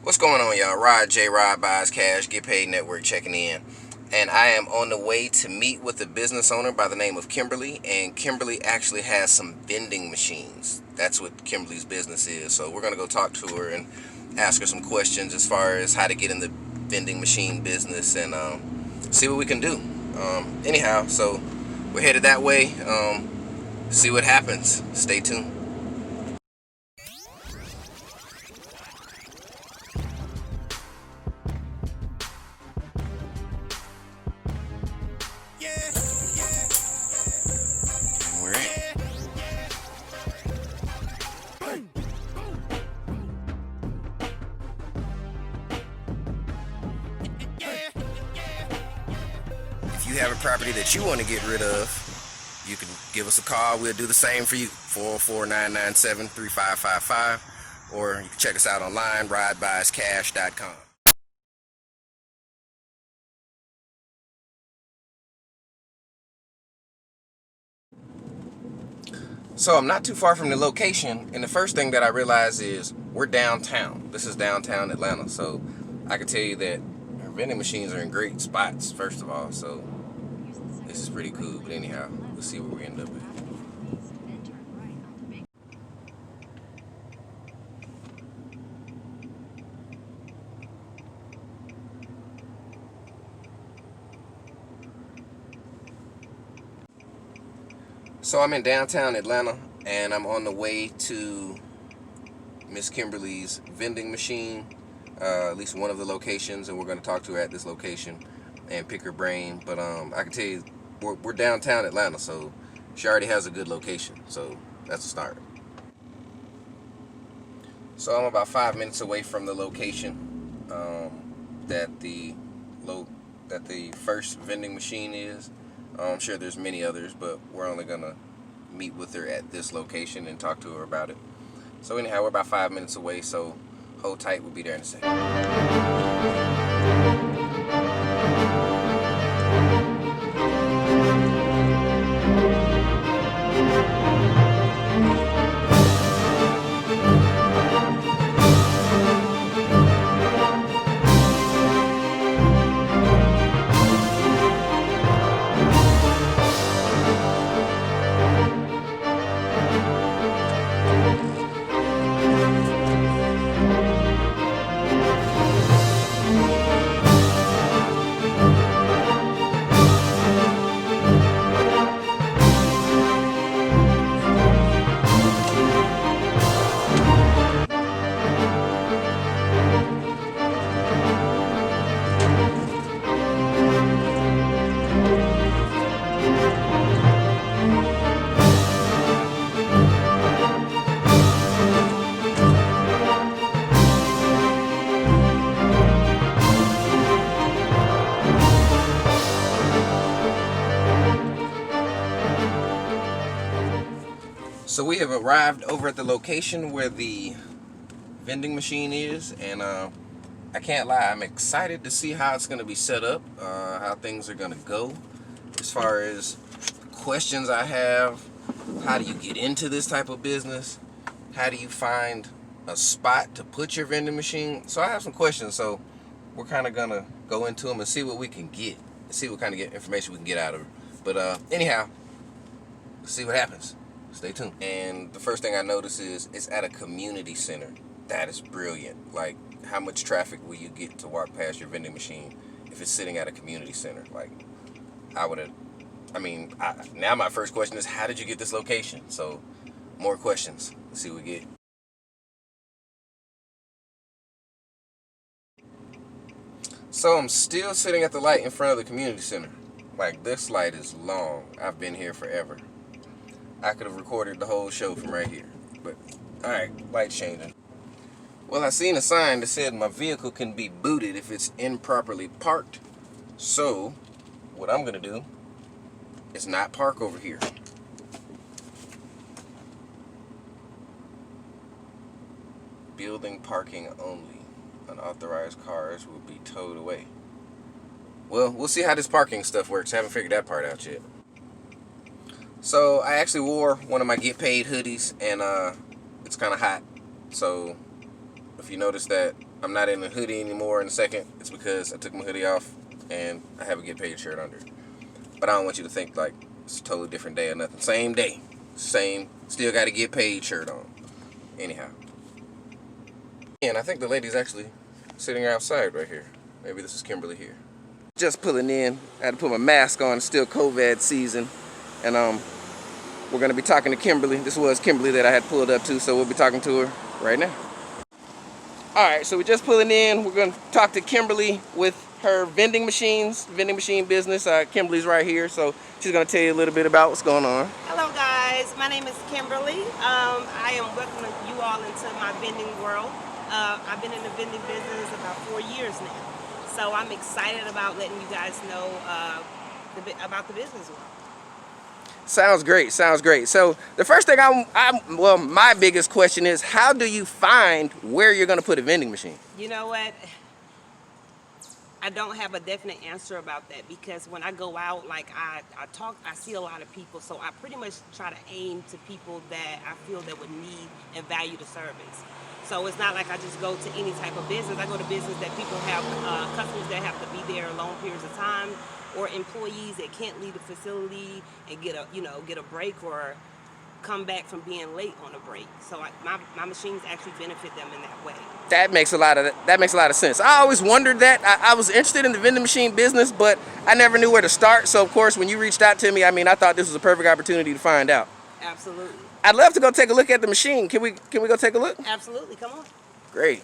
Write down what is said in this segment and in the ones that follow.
What's going on, y'all? Rod Buys Cash, Get Paid Network checking in. And I am on the way to meet with a business owner by the name of Kimberly. And Kimberly actually has some vending machines. That's what Kimberly's business is. So we're going to go talk to her and ask her some questions as far as how to get in the vending machine business and see what we can do. Anyhow, so we're headed that way. See what happens. Stay tuned. We're in. If you have a property that you want to get rid of, you can give us a call. We'll do the same for you. 404-997-3555. Or you can check us out online, rodbuyscash.com. So I'm not too far from the location, and the first thing that I realize is we're downtown. This is downtown Atlanta, so I can tell you that our vending machines are in great spots, first of all, so this is pretty cool. But anyhow, let's see where we end up at. So I'm in downtown Atlanta, and I'm on the way to Miss Kimberly's vending machine, at least one of the locations, and we're going to talk to her at this location and pick her brain. But I can tell you, we're downtown Atlanta, so she already has a good location, so that's a start. So I'm about 5 minutes away from the location that the first vending machine is. I'm sure there's many others, but we're only gonna meet with her at this location and talk to her about it. So anyhow, we're about 5 minutes away, so hold tight, we'll be there in a second. So we have arrived over at the location where the vending machine is, and I can't lie, I'm excited to see how it's going to be set up, how things are going to go. As far as questions I have, how do you get into this type of business? How do you find a spot to put your vending machine? So I have some questions, so we're kind of going to go into them and see what we can get, see what kind of information we can get out of her. But anyhow, let's see what happens. Stay tuned. And the first thing I notice is it's at a community center. That is brilliant. Like, how much traffic will you get to walk past your vending machine if it's sitting at a community center? Like, now my first question is, how did you get this location? So, more questions. Let's see what we get. So I'm still sitting at the light in front of the community center. Like, this light is long. I've been here forever. I could have recorded the whole show from right here. But, alright, light changing. Well, I seen a sign that said my vehicle can be booted if it's improperly parked. So, what I'm going to do is not park over here. Building parking only. Unauthorized cars will be towed away. Well, we'll see how this parking stuff works. I haven't figured that part out yet. So I actually wore one of my Get Paid hoodies, and it's kind of hot. So If you notice that I'm not in the hoodie anymore in a second, it's because I took my hoodie off and I have a get paid shirt under it. But I don't want you to think like it's a totally different day or nothing. Same day, same, still got to get paid shirt on. Anyhow. And I think the lady's actually sitting outside right here. Maybe this is Kimberly here. Just pulling in. I had to put my mask on. It's still COVID season. And we're going to be talking to Kimberly. This was Kimberly that I had pulled up to, so we'll be talking to her right now. Alright, so we're just pulling in. We're going to talk to Kimberly with her vending machine business. Kimberly's right here, so she's going to tell you a little bit about what's going on. Hello guys, my name is Kimberly. I am welcoming you all into my vending world. I've been in the vending business about 4 years now, so I'm excited about letting you guys know about the business world. Sounds great, sounds great. So the first thing my biggest question is, how do you find where you're going to put a vending machine? You know what? I don't have a definite answer about that, because when I go out, like I see a lot of people, so I pretty much try to aim to people that I feel that would need and value the service. So it's not like I just go to any type of business. I go to business that people have, customers that have to be there long periods of time, or employees that can't leave the facility and get a break or come back from being late on a break. So my machines actually benefit them in that way. That makes a lot of sense. I always wondered that. I was interested in the vending machine business, but I never knew where to start. So of course, when you reached out to me, I thought this was a perfect opportunity to find out. Absolutely. I'd love to go take a look at the machine. Can we go take a look? Absolutely. Come on. Great.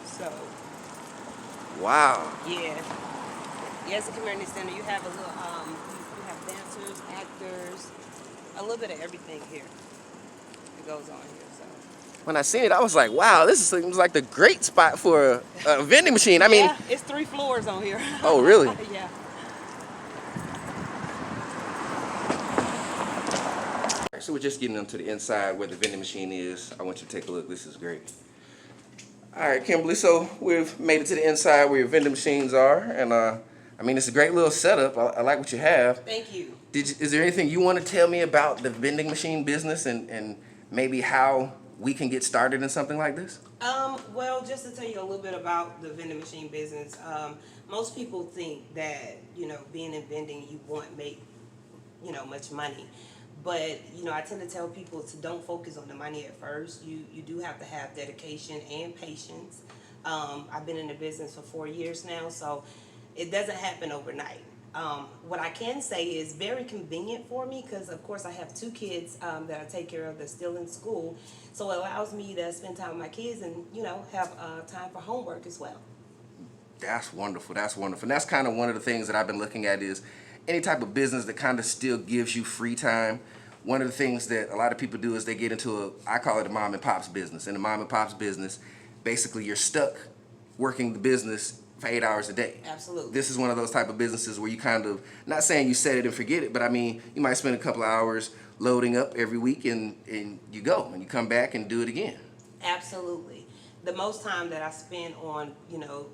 So. Wow. Yeah. It's a community center. You have a little, you have dancers, actors, a little bit of everything here. It goes on here. So. When I seen it, I was like, wow, this seems like the great spot for a vending machine. Yeah, it's 3 floors on here. Oh, really? Yeah. So we're just getting into the inside where the vending machine is. I want you to take a look. This is great. All right, Kimberly, so we've made it to the inside where your vending machines are. And, it's a great little setup. I like what you have. Thank you. Is there anything you want to tell me about the vending machine business and maybe how we can get started in something like this? Well, just to tell you a little bit about the vending machine business, most people think that, being in vending, you won't make, much money. But, I tend to tell people to don't focus on the money at first. You do have to have dedication and patience. I've been in the business for 4 years now, so it doesn't happen overnight. What I can say is very convenient for me, because of course I have 2 kids that I take care of that's still in school. So it allows me to spend time with my kids and, have time for homework as well. That's wonderful. That's wonderful. And that's kind of one of the things that I've been looking at is any type of business that kind of still gives you free time. One of the things that a lot of people do is they get into I call it a mom and pop's business. In a mom and pop's business, basically you're stuck working the business for 8 hours a day. Absolutely. This is one of those type of businesses where you kind of, not saying you set it and forget it, but you might spend a couple of hours loading up every week and you go and you come back and do it again. Absolutely. The most time that I spend on,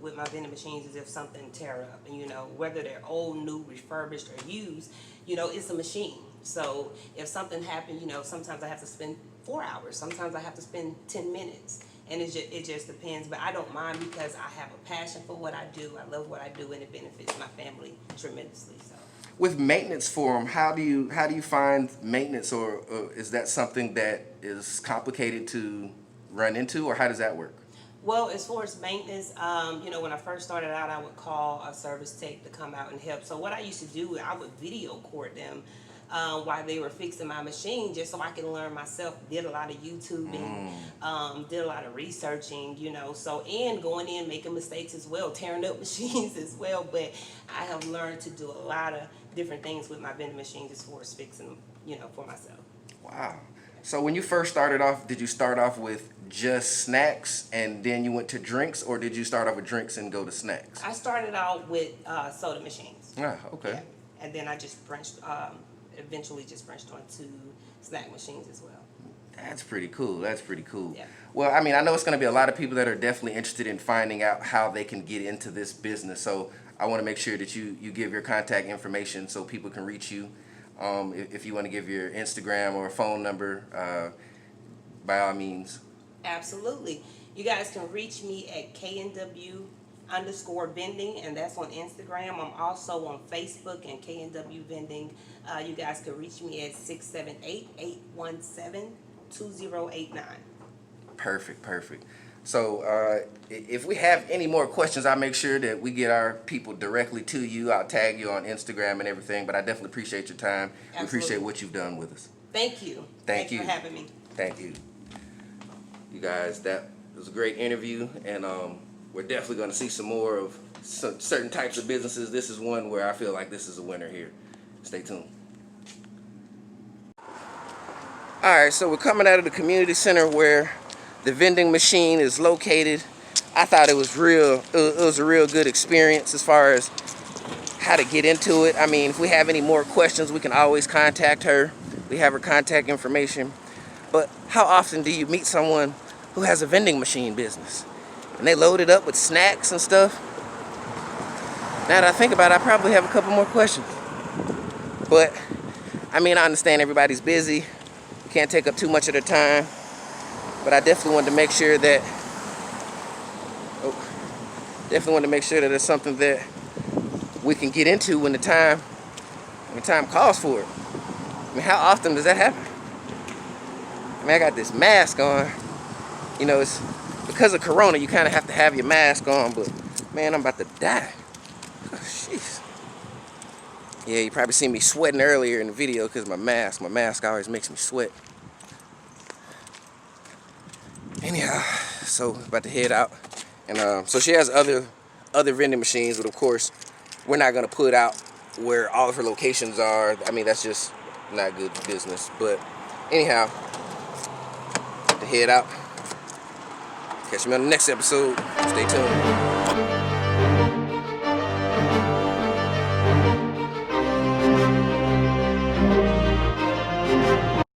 with my vending machines is if something tear up, and whether they're old, new, refurbished, or used, it's a machine. So if something happened, sometimes I have to spend 4 hours, sometimes I have to spend 10 minutes, and it just depends. But I don't mind, because I have a passion for what I do. I love what I do, and it benefits my family tremendously. So. With maintenance for them, how do you find maintenance, or is that something that is complicated to run into, or how does that work? Well, as far as maintenance, when I first started out, I would call a service tech to come out and help. So what I used to do, I would video record them while they were fixing my machine, just so I can learn myself. Did a lot of YouTubing, did a lot of researching, so, and going in, making mistakes as well, tearing up machines as well. But I have learned to do a lot of different things with my vending machines as far as fixing them, for myself. Wow. So when you first started off, did you start off with just snacks and then you went to drinks, or did you start off with drinks and go to snacks? I started out with soda machines. Ah, okay. Yeah. And then I just eventually branched on to snack machines as well. That's pretty cool. That's pretty cool. Yeah. Well, I know it's going to be a lot of people that are definitely interested in finding out how they can get into this business. So I want to make sure that you give your contact information so people can reach you. If you want to give your Instagram or phone number, by all means. Absolutely. You guys can reach me at KNW_vending, and that's on Instagram. I'm also on Facebook and KNW vending. You guys can reach me at 678-817-2089. Perfect, perfect. So if we have any more questions, I'll make sure that we get our people directly to you. I'll tag you on Instagram and everything, but I definitely appreciate your time. Absolutely. We appreciate what you've done with us. Thank you. Thank you for having me. Thank you. You guys, that was a great interview, and we're definitely going to see some more of certain types of businesses. This is one where I feel like this is a winner here. Stay tuned. Alright, so we're coming out of the community center where the vending machine is located. I thought it was a real good experience as far as how to get into it. I mean, if we have any more questions, we can always contact her. We have her contact information. But how often do you meet someone who has a vending machine business and they load it up with snacks and stuff? Now that I think about it, I probably have a couple more questions. But I mean, I understand everybody's busy. We can't take up too much of their time. But I definitely wanted to make sure that it's something that we can get into when the time calls for it. I mean, how often does that happen? I mean, I got this mask on. You know, it's because of Corona, you kind of have to have your mask on, but man, I'm about to die. Oh, jeez. Yeah, you probably seen me sweating earlier in the video because my mask always makes me sweat. Anyhow, so about to head out, and so she has other vending machines, but of course, we're not gonna put out where all of her locations are. I mean, that's just not good business. But anyhow, to head out. Catch me on the next episode. Stay tuned.